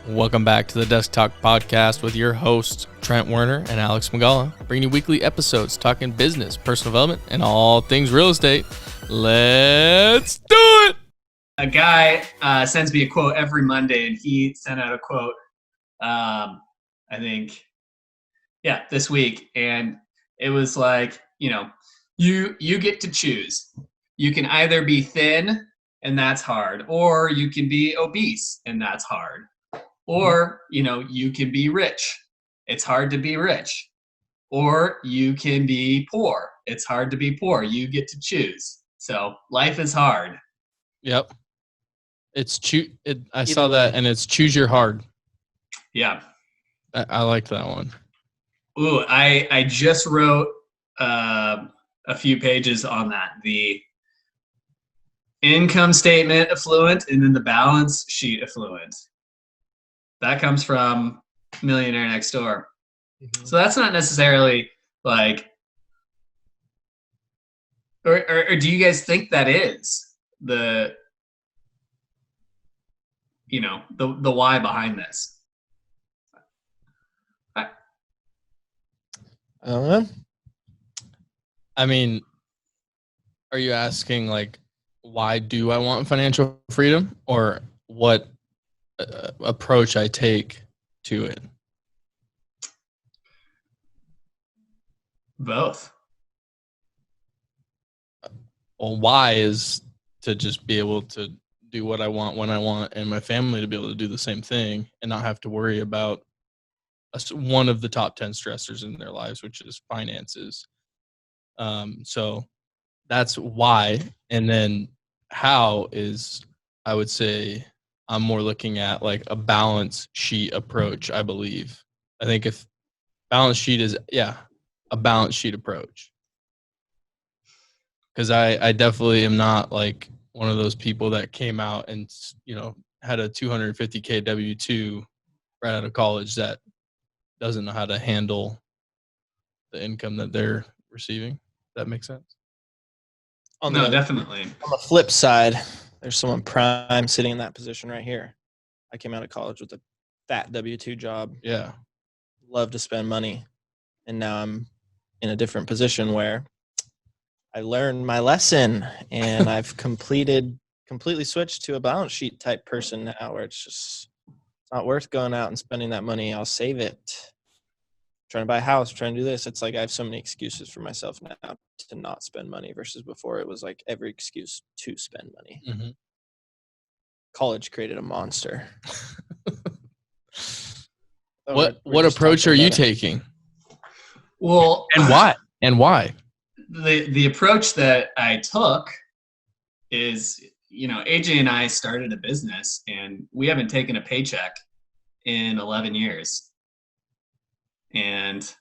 Welcome back to the Desk Talk podcast with your hosts, Trent Werner and Alex Magala, bringing you weekly episodes talking business, personal development, and all things real estate. Let's do it! A guy sends me a quote every Monday, and he sent out a quote, I think, this week. And it was like, you get to choose. You can either be thin, and that's hard, or you can be obese, and that's hard. Or, you can be rich. It's hard to be rich. Or you can be poor. It's hard to be poor. You get to choose. So life is hard. Yep. I saw that, and it's choose your hard. Yeah. I like that one. Ooh, I just wrote a few pages on that. The income statement affluent and then the balance sheet affluent. That comes from Millionaire Next Door. Mm-hmm. So that's not necessarily like, or do you guys think that is the why behind this? I mean, are you asking like, why do I want financial freedom, or what approach I take to it? Both. Well, why is to just be able to do what I want when I want, and my family to be able to do the same thing and not have to worry about one of the top 10 stressors in their lives, which is finances. So that's why. And then how is, I would say, I'm more looking at like a balance sheet approach, I believe. I think if balance sheet is, a balance sheet approach. Because I definitely am not like one of those people that came out and, had a $250K W-2 right out of college that doesn't know how to handle the income that they're receiving. That makes sense? Definitely. On the flip side, there's someone prime sitting in that position right here. I came out of college with a fat W-2 job. Yeah. Love to spend money. And now I'm in a different position where I learned my lesson, and I've completely switched to a balance sheet type person now, where it's not worth going out and spending that money. I'll save it. Trying to buy a house, trying to do this. It's like I have so many excuses for myself now to not spend money versus before it was like every excuse to spend money. Mm-hmm. College created a monster. What approach are you taking? Well, and why? The approach that I took is, AJ and I started a business, and we haven't taken a paycheck in 11 years. And,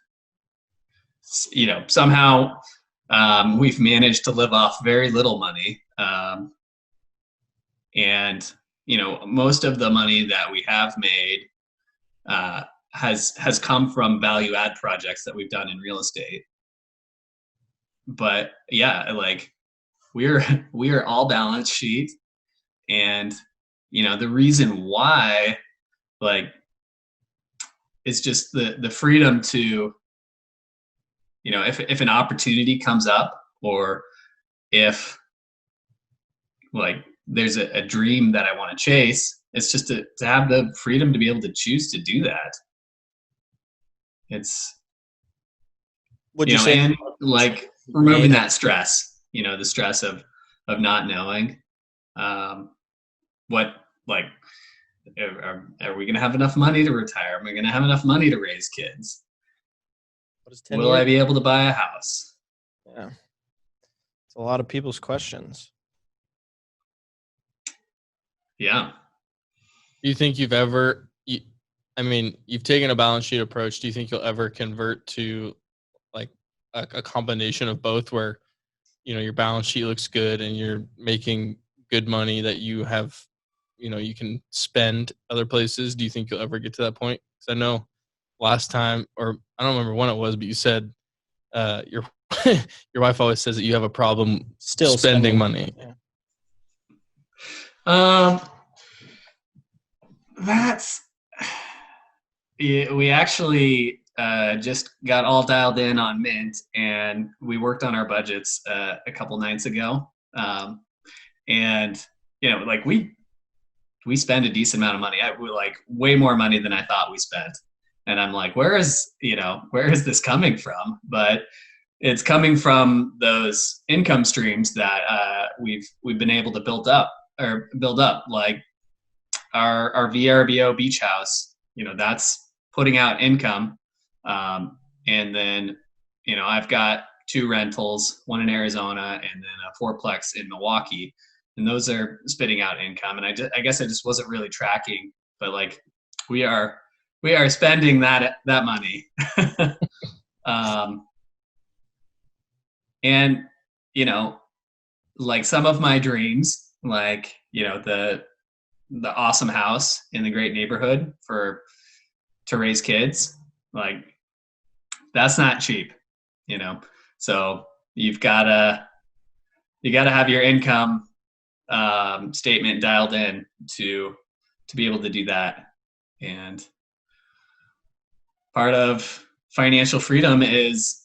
somehow we've managed to live off very little money. And, most of the money that we have made has come from value add projects that we've done in real estate. But we are all balance sheet, and the reason why, it's just the freedom to, if an opportunity comes up, or if there's a dream that I want to chase, it's just to have the freedom to be able to choose to do that. It's, would you say, and removing that stress, the stress of not knowing what, are we going to have enough money to retire? Am I going to have enough money to raise kids? Will I be able to buy a house? Yeah. It's a lot of people's questions. Yeah. Do you think you've taken a balance sheet approach. Do you think you'll ever convert to like a combination of both, where, your balance sheet looks good and you're making good money that you have, you can spend other places? Do you think you'll ever get to that point? Because I know last time, or I don't remember when it was, but you said your wife always says that you have a problem still spending money. Yeah. That's we actually just got all dialed in on Mint, and we worked on our budgets a couple nights ago. And like we spend a decent amount of money. We like way more money than I thought we spent. And I'm like, where is this coming from? But it's coming from those income streams that we've been able to build up. Like our VRBO beach house, that's putting out income. And then, I've got 2 rentals, one in Arizona and then a 4-plex in Milwaukee, and those are spitting out income. And I guess I just wasn't really tracking, but like we are spending that money. And, like some of my dreams, like, the awesome house in the great neighborhood to raise kids, like that's not cheap, so you gotta have your income statement dialed in to be able to do that. And part of financial freedom is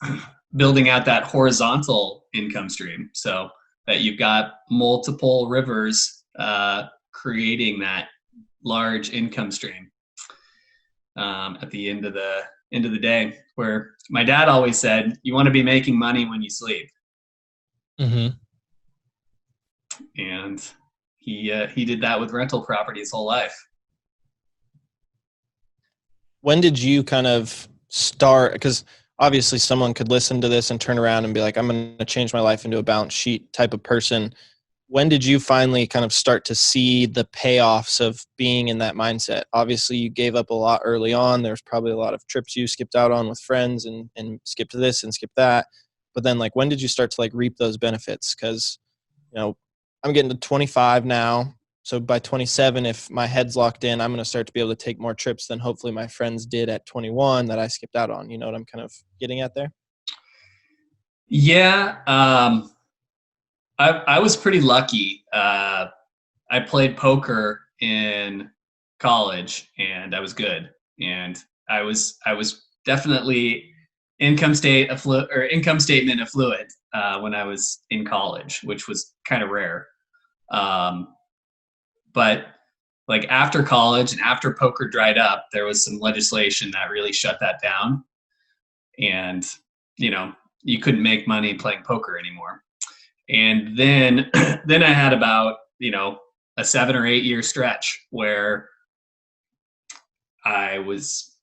building out that horizontal income stream so that you've got multiple rivers creating that large income stream at the end of the day, where my dad always said, you want to be making money when you sleep. Mm-hmm. And he did that with rental property his whole life. When did you kind of start? Because obviously someone could listen to this and turn around and be like, I'm going to change my life into a balance sheet type of person. When did you finally kind of start to see the payoffs of being in that mindset? Obviously you gave up a lot early on. There's probably a lot of trips you skipped out on with friends and skipped this and skipped that. But then like, when did you start to like reap those benefits? Because, I'm getting to 25 now. So by 27, if my head's locked in, I'm going to start to be able to take more trips than hopefully my friends did at 21 that I skipped out on. You know what I'm kind of getting at there? Yeah. I was pretty lucky. I played poker in college and I was good. And I was definitely income statement affluent when I was in college, which was kind of rare. But like after college and after poker dried up, there was some legislation that really shut that down. And, you couldn't make money playing poker anymore. And then I had about, a 7 or 8 year stretch where I was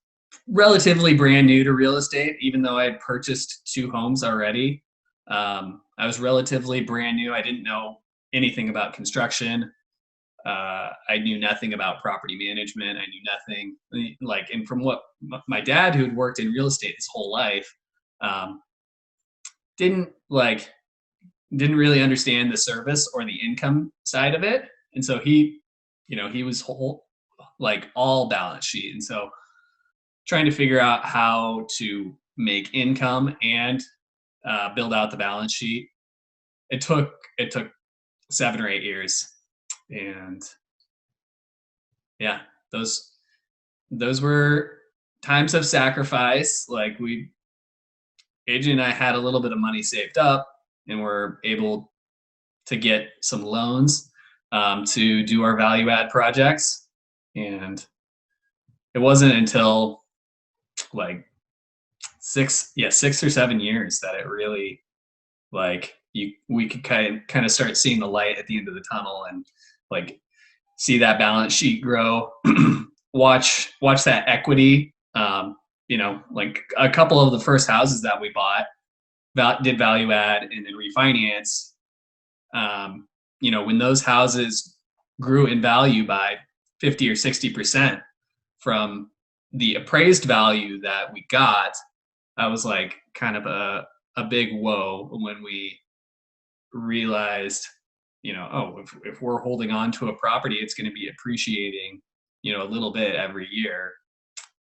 relatively brand new to real estate, even though I had purchased 2 homes already. I was relatively brand new. I didn't know anything about construction. I knew nothing about property management. I knew nothing and from what my dad, who had worked in real estate his whole life, didn't really understand the service or the income side of it. And so he was all balance sheet. And so trying to figure out how to make income and build out the balance sheet, it took 7 or 8 years. And yeah, those were times of sacrifice. Like AJ and I had a little bit of money saved up and were able to get some loans to do our value add projects. And it wasn't until like 6 or 7 years that it really we could kind of start seeing the light at the end of the tunnel and see that balance sheet grow, watch that equity. A couple of the first houses that we bought did value add and then refinance. When those houses grew in value by 50 or 60% from the appraised value that we got, that was like kind of a big whoa when we realized, if we're holding on to a property, it's going to be appreciating, a little bit every year.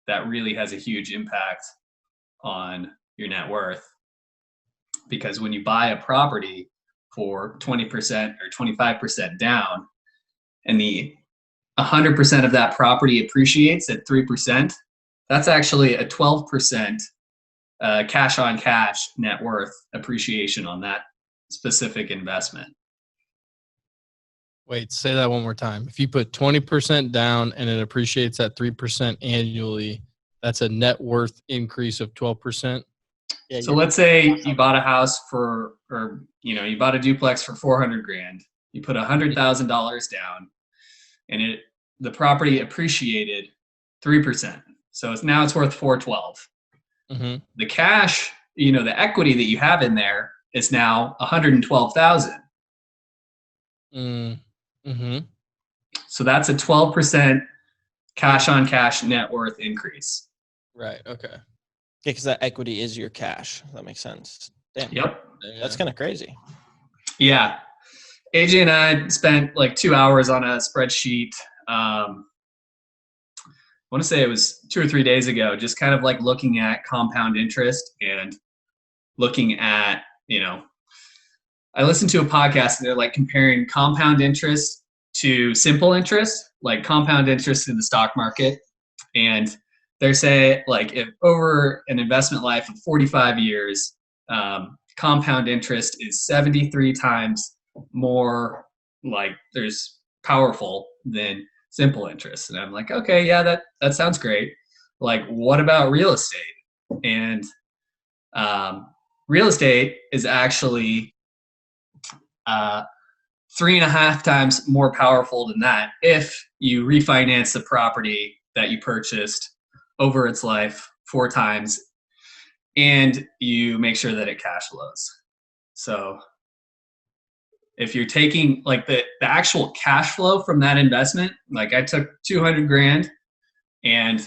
That really has a huge impact on your net worth. Because when you buy a property for 20% or 25% down, and the 100% of that property appreciates at 3%, That's actually a 12% cash on cash net worth appreciation on that specific investment. Wait, say that one more time. If you put 20% down and it appreciates at 3% annually, that's a net worth increase of 12%. Yeah, So let's say you bought a house you bought a duplex for 400 grand. You put $100,000 down, and the property appreciated 3%. So now it's worth 412. Mm-hmm. The cash, the equity that you have in there is now 112,000. Mm-hmm. So that's a 12% cash on cash net worth increase. Right. Okay. Yeah, because that equity is your cash. That makes sense. Damn. Yep. That's kind of crazy. Yeah. AJ and I spent like 2 hours on a spreadsheet. I want to say it was 2 or 3 days ago, just kind of like looking at compound interest and looking at, I listened to a podcast and they're like comparing compound interest to simple interest, like compound interest in the stock market. And they're saying like if over an investment life of 45 years, compound interest is 73 times more like there's powerful than simple interest. And I'm like, okay, yeah, that sounds great. Like, what about real estate? And real estate is actually 3.5 times more powerful than that if you refinance the property that you purchased over its life 4 times and you make sure that it cash flows. So if you're taking like the actual cash flow from that investment, like I took 200 grand and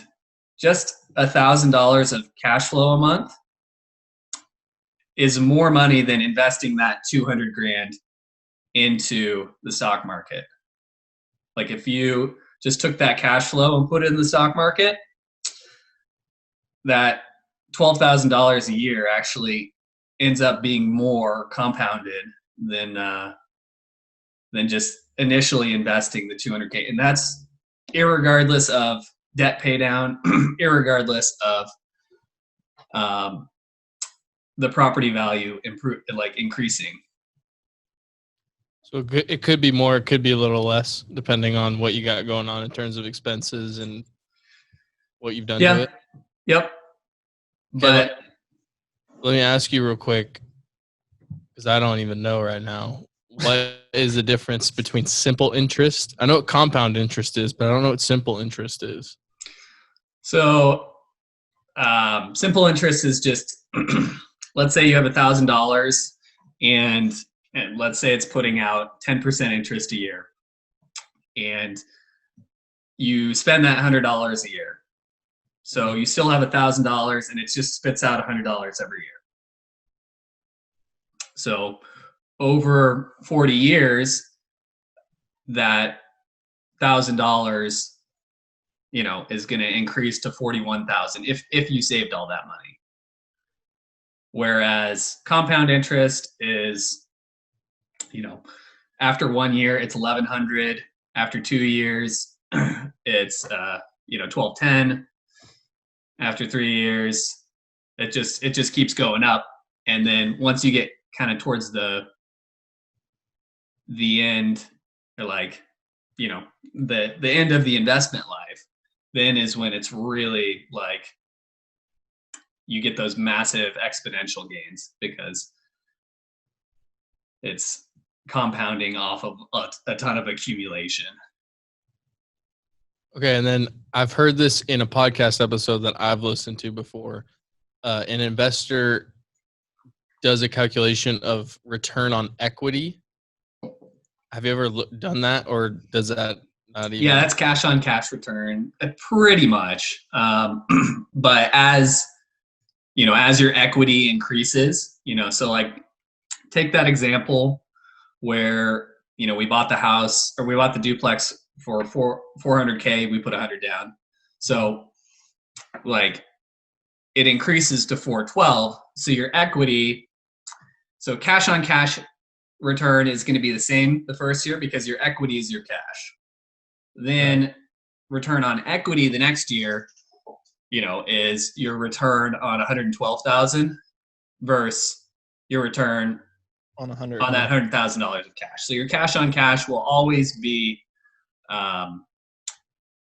just $1,000 of cash flow a month is more money than investing that 200 grand into the stock market. Like if you just took that cash flow and put it in the stock market, that $12,000 a year actually ends up being more compounded than just initially investing the 200K. And that's irregardless of debt pay down, irregardless of the property value increasing. So it could be more, it could be a little less, depending on what you got going on in terms of expenses and what you've done to it. Yep. But let me ask you real quick, because I don't even know right now. What is the difference between simple interest? I know what compound interest is, but I don't know what simple interest is. So simple interest is just, let's say you have $1,000 and let's say it's putting out 10% interest a year. And you spend that $100 a year. So you still have $1,000 and it just spits out $100 every year. So over 40 years, that $1,000, is going to increase to 41,000 if you saved all that money. Whereas compound interest is, after 1 year it's 1,100. After 2 years, it's 1,210. After 3 years, it just keeps going up. And then once you get kind of towards the end, or like, the end of the investment life, then is when it's really like you get those massive exponential gains because it's compounding off of a ton of accumulation. Okay, and then I've heard this in a podcast episode that I've listened to before. An investor does a calculation of return on equity. Have you ever done that, or does that not even? Yeah, that's cash on cash return, pretty much. But as your equity increases, so like take that example where we bought the house or we bought the duplex for 400K, we put 100 down. So like it increases to 412. So your equity, so cash on cash return is going to be the same the first year because your equity is your cash. Then return on equity the next year, is your return on 112,000 versus your return On on that $100,000 of cash. So your cash on cash will always be a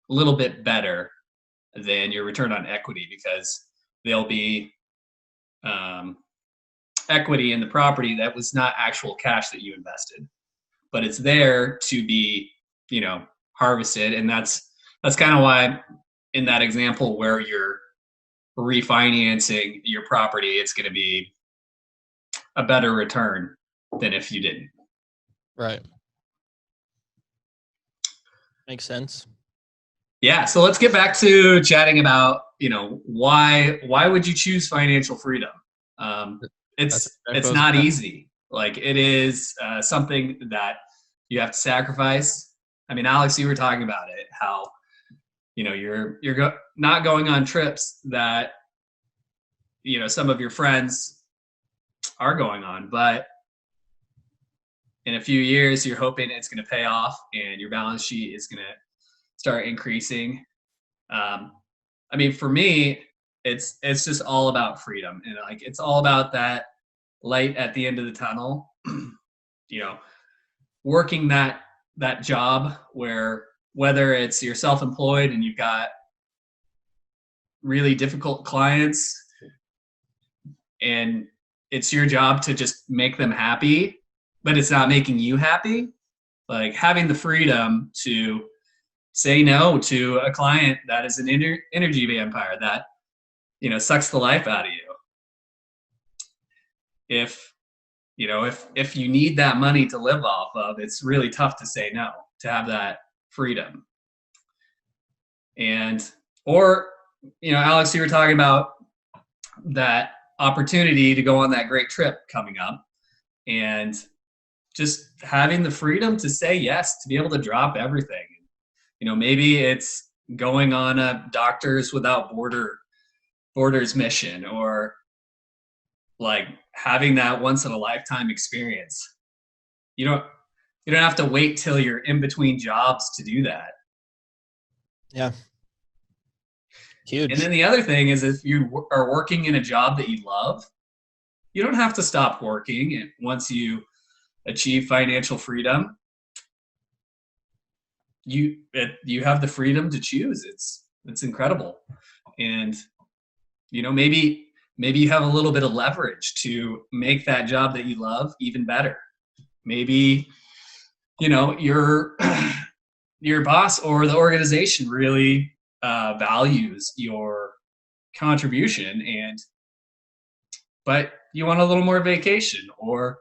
little bit better than your return on equity, because there'll be equity in the property that was not actual cash that you invested, but it's there to be, harvested. And that's kind of why in that example where you're refinancing your property, it's going to be a better return than if you didn't. Right. Makes sense. Yeah. So let's get back to chatting about, why would you choose financial freedom? It's not easy. Like, it is something that you have to sacrifice. I mean, Alex, you were talking about it, how, you're not going on trips that, some of your friends are going on, but in a few years, you're hoping it's going to pay off and your balance sheet is going to start increasing. I mean, for me, it's just all about freedom, and like, it's all about that light at the end of the tunnel. Working that job where, whether it's you're self-employed and you've got really difficult clients and it's your job to just make them happy, but it's not making you happy. Like, having the freedom to say no to a client that is an energy vampire that, sucks the life out of you. If you need that money to live off of, it's really tough to say no, to have that freedom. And, or, Alex, you were talking about that opportunity to go on that great trip coming up, and just having the freedom to say yes, to be able to drop everything. Maybe it's going on a Doctors Without Borders mission, or like having that once in a lifetime experience. You don't have to wait till you're in between jobs to do that. Yeah. Huge. And then the other thing is, if you are working in a job that you love, you don't have to stop working. And once you achieve financial freedom, you have the freedom to choose. It's incredible. And maybe you have a little bit of leverage to make that job that you love even better. Maybe your boss or the organization really values your contribution, but you want a little more vacation, or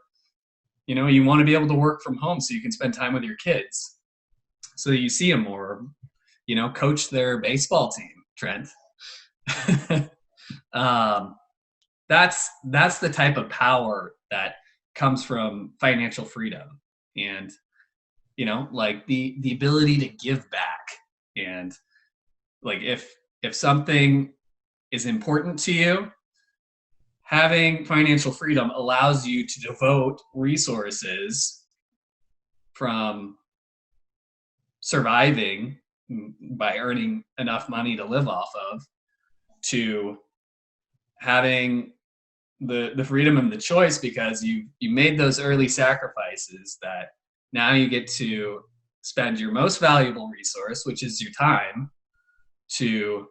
you want to be able to work from home so you can spend time with your kids, so you see them more, coach their baseball team, Trent. That's the type of power that comes from financial freedom, and like the ability to give back. And like, if something is important to you, having financial freedom allows you to devote resources from surviving by earning enough money to live off of, to having the freedom and the choice, because you made those early sacrifices, that now you get to spend your most valuable resource, which is your time, to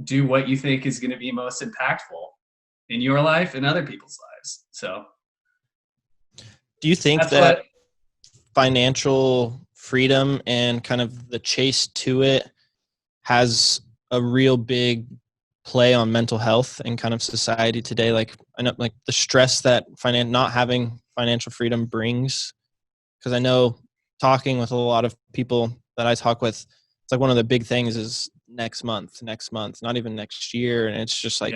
do what you think is going to be most impactful in your life and other people's lives. So do you think that financial freedom and kind of the chase to it has a real big play on mental health and kind of society today? Like, I know, like, the stress that not having financial freedom brings, because I know, talking with a lot of people that I talk with, it's like one of the big things is next month, not even next year. And it's just like,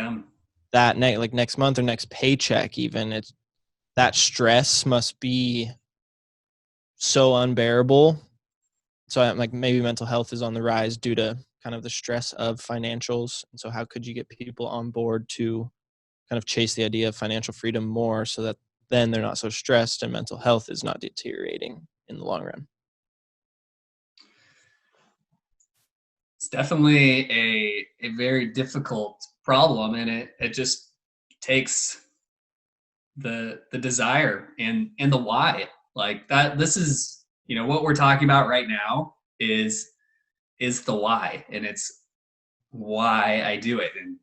that like next month or next paycheck, even, it's that stress must be so unbearable. So I'm like, maybe mental health is on the rise due to kind of the stress of financials. And so how could you get people on board to kind of chase the idea of financial freedom more, so that then they're not so stressed and mental health is not deteriorating in the long run? It's definitely a very difficult problem, and it just takes the desire and the why. Like that, this is, what we're talking about right now is the why, and it's why I do it. And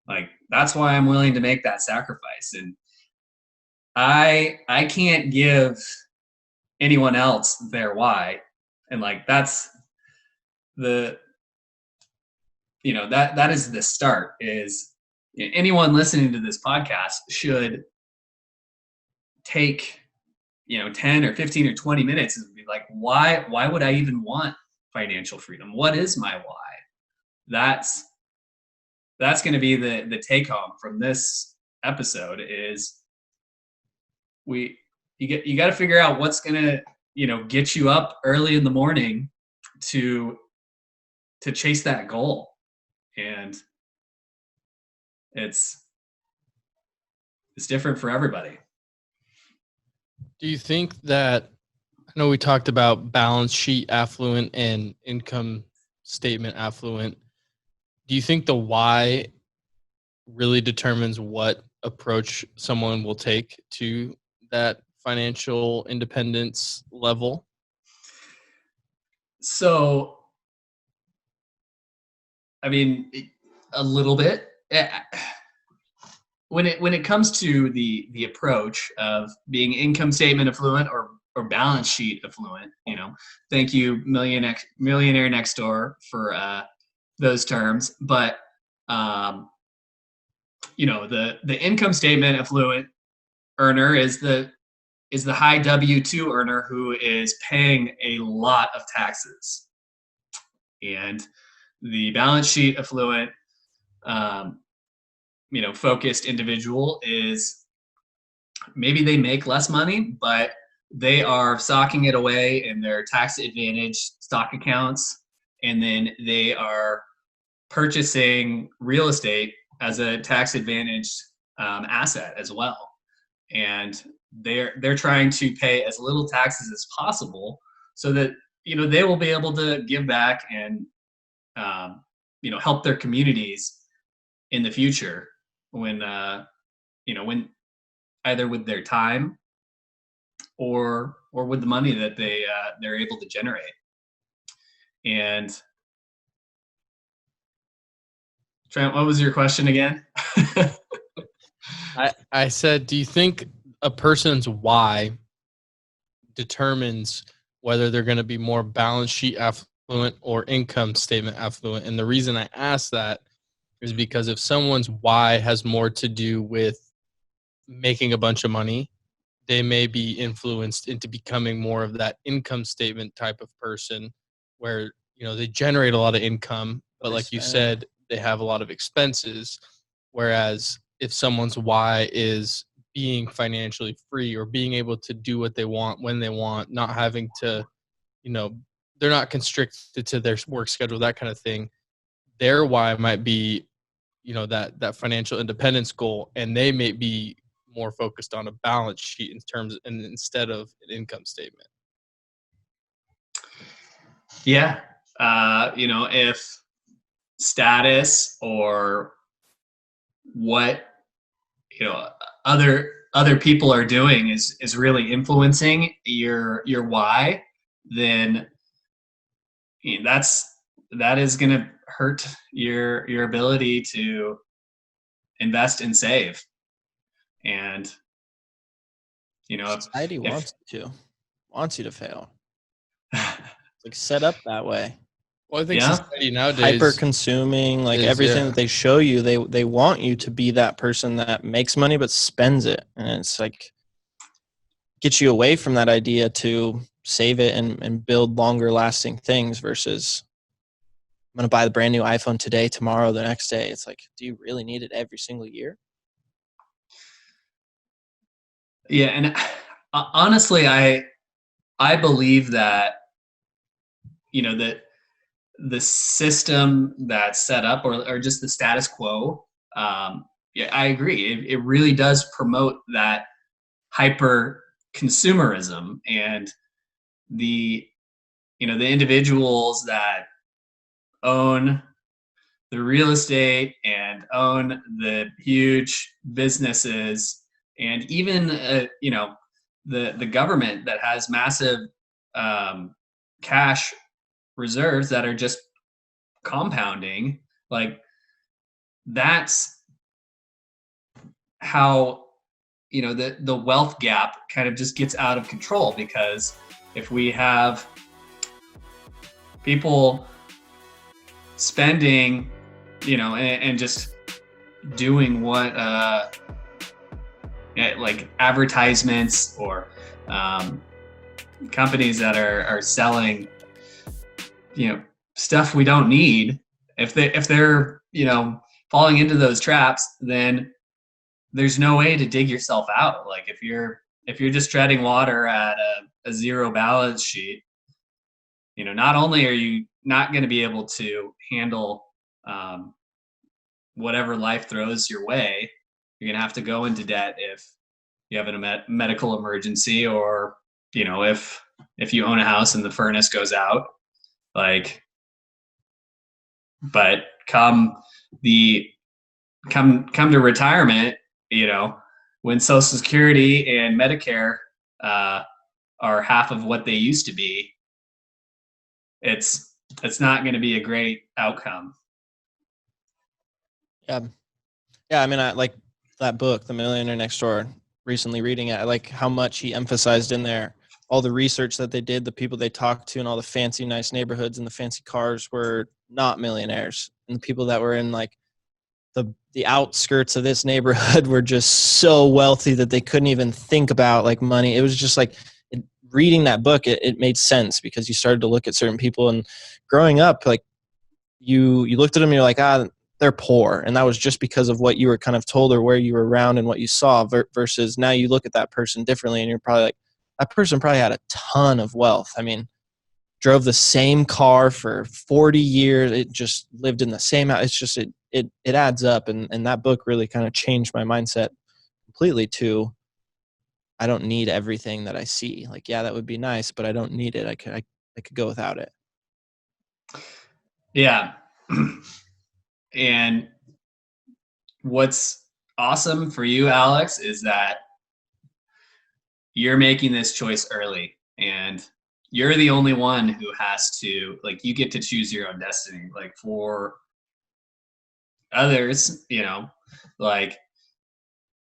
like that's why I'm willing to make that sacrifice. And I can't give anyone else their why. And like that's the that is the start. Is anyone listening to this podcast should take 10 or 15 or 20 minutes and be like, why would I even want financial freedom? What is my why? That's going to be the take home from this episode. Is you got to figure out what's going to get you up early in the morning to chase that goal. And it's different for everybody. Do you think that, I know we talked about balance sheet affluent and income statement affluent. Do you think the why really determines what approach someone will take to that financial independence level? So, I mean, a little bit. When it comes to the approach of being income statement affluent or balance sheet affluent, thank you millionaire next door for those terms. But the income statement affluent earner is the high W-2 earner who is paying a lot of taxes, and the balance sheet affluent focused individual is maybe they make less money, but they are socking it away in their tax advantage stock accounts, and then they are purchasing real estate as a tax advantaged asset as well. And they're trying to pay as little taxes as possible so that they will be able to give back and help their communities in the future when when either with their time or with the money that they're able to generate. And Trent, what was your question again? I said, do you think a person's why determines whether they're going to be more balance sheet affluent or income statement affluent? And the reason I ask that is because if someone's why has more to do with making a bunch of money, they may be influenced into becoming more of that income statement type of person where, they generate a lot of income, but like you said, they have a lot of expenses. Whereas if someone's why is being financially free or being able to do what they want when they want, not having to, they're not constricted to their work schedule, that kind of thing. Their why might be, that financial independence goal, and they may be more focused on a balance sheet and instead of an income statement. Yeah. If status or what other people are doing is really influencing your why, then that is going to hurt your ability to invest and save. And society wants you to fail. Like set up that way. Well, I think society nowadays hyper consuming, like everything that they show you, they want you to be that person that makes money but spends it, and it's like gets you away from that idea to save it and build longer lasting things versus I'm going to buy the brand new iPhone today, tomorrow, the next day. It's like, do you really need it every single year? Yeah, and honestly, I believe that that the system that's set up or just the status quo, yeah, I agree. It really does promote that hyper consumerism, and the the individuals that own the real estate and own the huge businesses, and even the government that has massive cash reserves that are just compounding. Like, that's how the wealth gap kind of just gets out of control, because if we have people spending, and just doing what like advertisements or companies that are selling stuff we don't need, if they're falling into those traps, then there's no way to dig yourself out. Like, if you're just treading water at a zero balance sheet, not only are you not going to be able to handle whatever life throws your way, you're going to have to go into debt if you have a medical emergency, or if you own a house and the furnace goes out. Like, but come to retirement, when Social Security and Medicare are half of what they used to be, it's not going to be a great outcome. Yeah. I mean, I like that book, The Millionaire Next Door. Recently reading it, I like how much he emphasized in there all the research that they did, the people they talked to, and all the fancy, nice neighborhoods and the fancy cars were not millionaires, and the people that were in like the outskirts of this neighborhood were just so wealthy that they couldn't even think about like money. It was just like reading that book, it made sense, because you started to look at certain people, and growing up, like you looked at them and you're like, they're poor. And that was just because of what you were kind of told or where you were around and what you saw, versus now you look at that person differently and you're probably like, that person probably had a ton of wealth. I mean, drove the same car for 40 years. It just lived in the same house. It's just, it adds up. And that book really kind of changed my mindset completely to, I don't need everything that I see. Like, yeah, that would be nice, but I don't need it. I could go without it. Yeah. And what's awesome for you, Alex, is that you're making this choice early, and you're the only one who has to, like, you get to choose your own destiny. Like, for others, like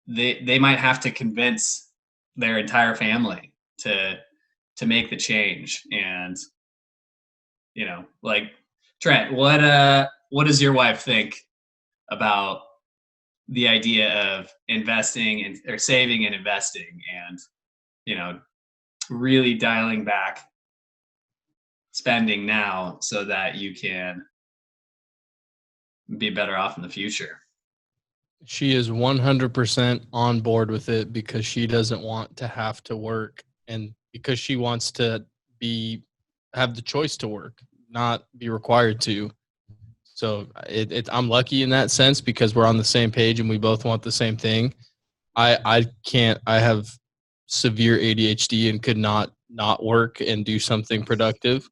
they might have to convince their entire family to make the change. And like, Trent, what does your wife think about the idea of investing or saving and investing, and really dialing back spending now so that you can be better off in the future? She is 100% on board with it, because she doesn't want to have to work, and because she wants to have the choice to work, not be required to. So I'm lucky in that sense, because we're on the same page and we both want the same thing. I have severe ADHD and could not work and do something productive.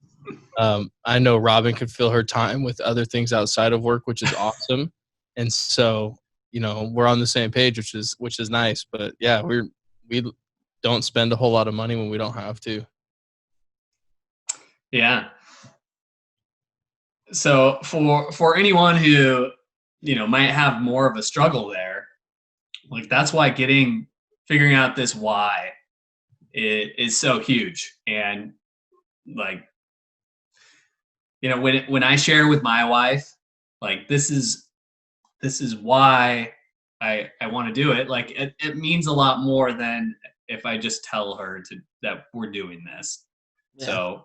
I know Robin could fill her time with other things outside of work, which is awesome. And so, we're on the same page, which is nice. But yeah, we don't spend a whole lot of money when we don't have to. Yeah. So for anyone who might have more of a struggle there, like, that's why figuring out this why is so huge. And like, when I share with my wife, like, this is why I want to do it, like, it means a lot more than if I just tell her that we're doing this. Yeah. So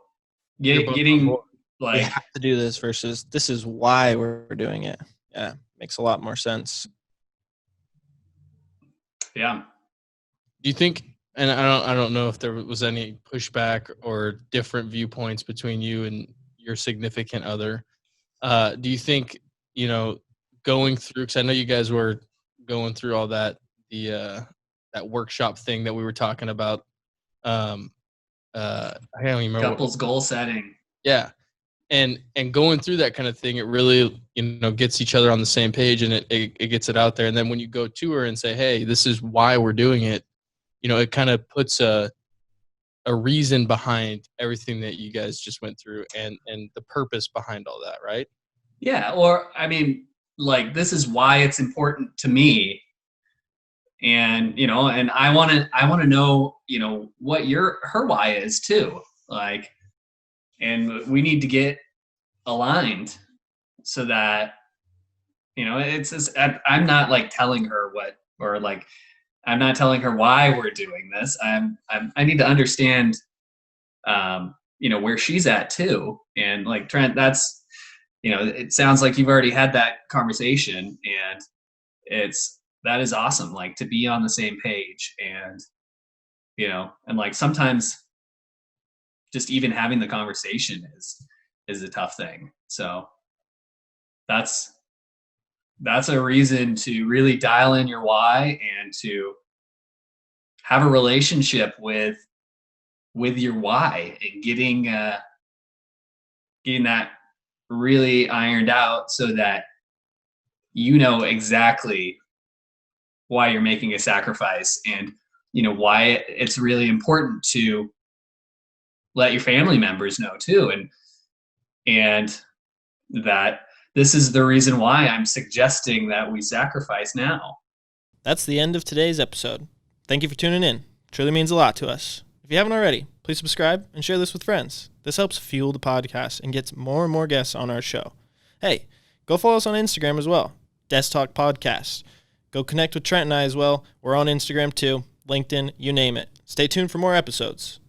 getting like, we have to do this versus this is why we're doing it. Yeah, makes a lot more sense. Yeah. Do you think, and I don't know if there was any pushback or different viewpoints between you and your significant other, do you think, going through, because I know you guys were going through all that, that workshop thing that we were talking about, I don't even remember. Couples goal setting. Yeah. and going through that kind of thing, it really, gets each other on the same page, and it gets it out there. And then when you go to her and say, hey, this is why we're doing it, it kind of puts a reason behind everything that you guys just went through, and the purpose behind all that, right? Yeah. Or, I mean, like, this is why it's important to me. And, and I want to know, what her why is too. Like, and we need to get aligned so that, it's just, I'm not like telling her what, or like, I'm not telling her why we're doing this. I need to understand, where she's at too. And like Trent, that's, it sounds like you've already had that conversation, and that is awesome. Like, to be on the same page, and, and like sometimes just even having the conversation is a tough thing. So that's a reason to really dial in your why, and to have a relationship with your why, and getting that really ironed out, so that exactly why you're making a sacrifice, and why it's really important to let your family members know too, and that this is the reason why I'm suggesting that we sacrifice now. That's the end of today's episode. Thank you for tuning in. It truly means a lot to us. If you haven't already, please subscribe and share this with friends. This helps fuel the podcast and gets more and more guests on our show. Hey, go follow us on Instagram as well, Desk Talk Podcast. Go connect with Trent and I as well. We're on Instagram too, LinkedIn, you name it. Stay tuned for more episodes.